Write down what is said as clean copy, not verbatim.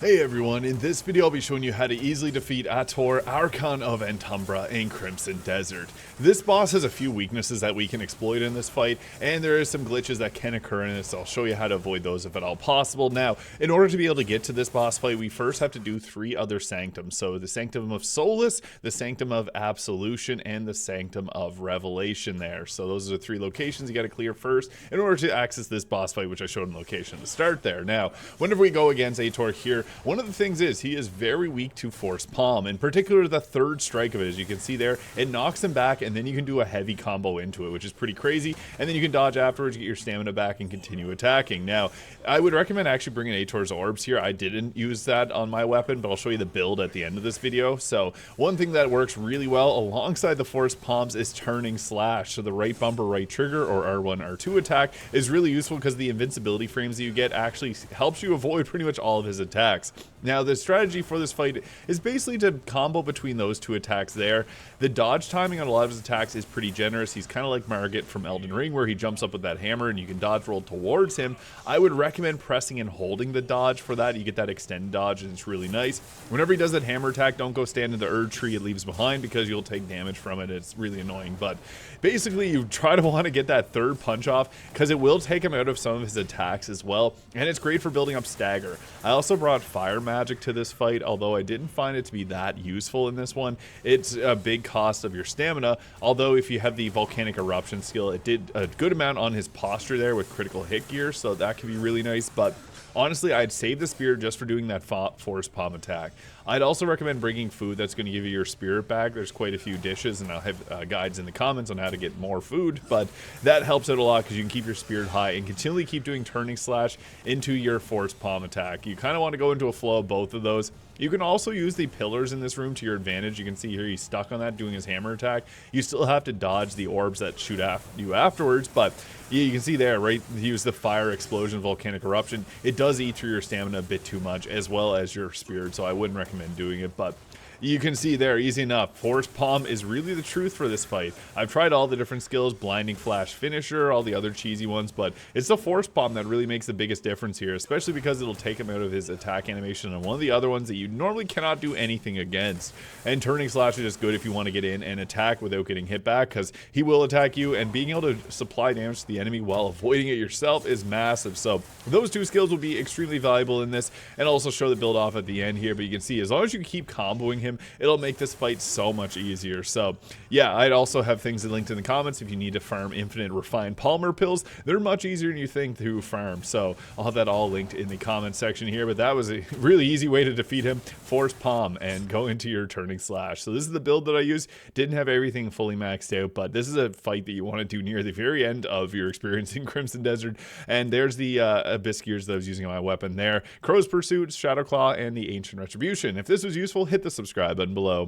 Hey everyone, in this video I'll be showing you how to easily defeat ATOR ARCHON of ANTUMBRA in Crimson Desert. This boss has a few weaknesses that we can exploit in this fight, and there is some glitches that can occur in this, so I'll show you how to avoid those if at all possible. Now, in order to be able to get to this boss fight, we first have to do 3 other sanctums. So the Sanctum of Solace, the Sanctum of Absolution, and the Sanctum of Revelation there. So those are the 3 locations you gotta clear first in order to access this boss fight, which I showed in location to start there. Now, whenever we go against ATOR here, one of the things is he is very weak to Force Palm, in particular the 3rd strike of it. As you can see there, it knocks him back, and then you can do a heavy combo into it, which is pretty crazy, and then you can dodge afterwards, get your stamina back, and continue attacking. Now, I would recommend actually bringing ATOR's orbs here. I didn't use that on my weapon, but I'll show you the build at the end of this video. So one thing that works really well alongside the Force Palms is turning slash. So the right bumper, right trigger, or R1, R2 attack is really useful because the invincibility frames that you get actually helps you avoid pretty much all of his attacks. Now, the strategy for this fight is basically to combo between those 2 attacks there. The dodge timing on a lot of his attacks is pretty generous. He's kind of like Margit from Elden Ring, where he jumps up with that hammer and you can dodge roll towards him. I would recommend pressing and holding the dodge for that. You get that extended dodge, and it's really nice. Whenever he does that hammer attack, don't go stand in the Erd tree it leaves behind, because you'll take damage from it. It's really annoying. But basically, you try to want to get that 3rd punch off, because it will take him out of some of his attacks as well, and it's great for building up stagger. I also brought fire magic to this fight, although I didn't find it to be that useful in this one. It's a big cost of your stamina, although if you have the volcanic eruption skill, it did a good amount on his posture there with critical hit gear, so that can be really nice. But honestly, I'd save the spear just for doing that Force Palm attack. I'd also recommend bringing food that's going to give you your spirit back. There's quite a few dishes, and I'll have guides in the comments on how to get more food, but that helps out a lot because you can keep your spirit high and continually keep doing turning slash into your Force Palm attack. You kind of want to go into a flow of both of those. You can also use the pillars in this room to your advantage. You can see here he's stuck on that doing his hammer attack. You still have to dodge the orbs that shoot after you afterwards, but you can see there, right, he used the fire explosion, volcanic eruption. It does eat through your stamina a bit too much, as well as your spirit, so I wouldn't recommend doing it. But you can see there, easy enough. Force Palm is really the truth for this fight. I've tried all the different skills, Blinding Flash Finisher, all the other cheesy ones, but it's the Force Palm that really makes the biggest difference here, especially because it'll take him out of his attack animation and one of the other ones that you normally cannot do anything against. And Turning Slash is just good if you want to get in and attack without getting hit back, because he will attack you, and being able to supply damage to the enemy while avoiding it yourself is massive. So those 2 skills will be extremely valuable in this, and also show the build off at the end here. But you can see, as long as you keep comboing him, it'll make this fight so much easier. So yeah, I'd also have things linked in the comments if you need to farm infinite refined Palmer pills. They're much easier than you think to farm, so I'll have that all linked in the comment section here. But that was a really easy way to defeat him. Force Palm and go into your turning slash. So this is the build that I used. Didn't have everything fully maxed out, but this is a fight that you want to do near the very end of your experience in Crimson Desert. And there's the Abyss Gears that I was using on my weapon there, Crow's Pursuit, Shadow Claw, and the Ancient Retribution. If this was useful, hit the subscribe button below.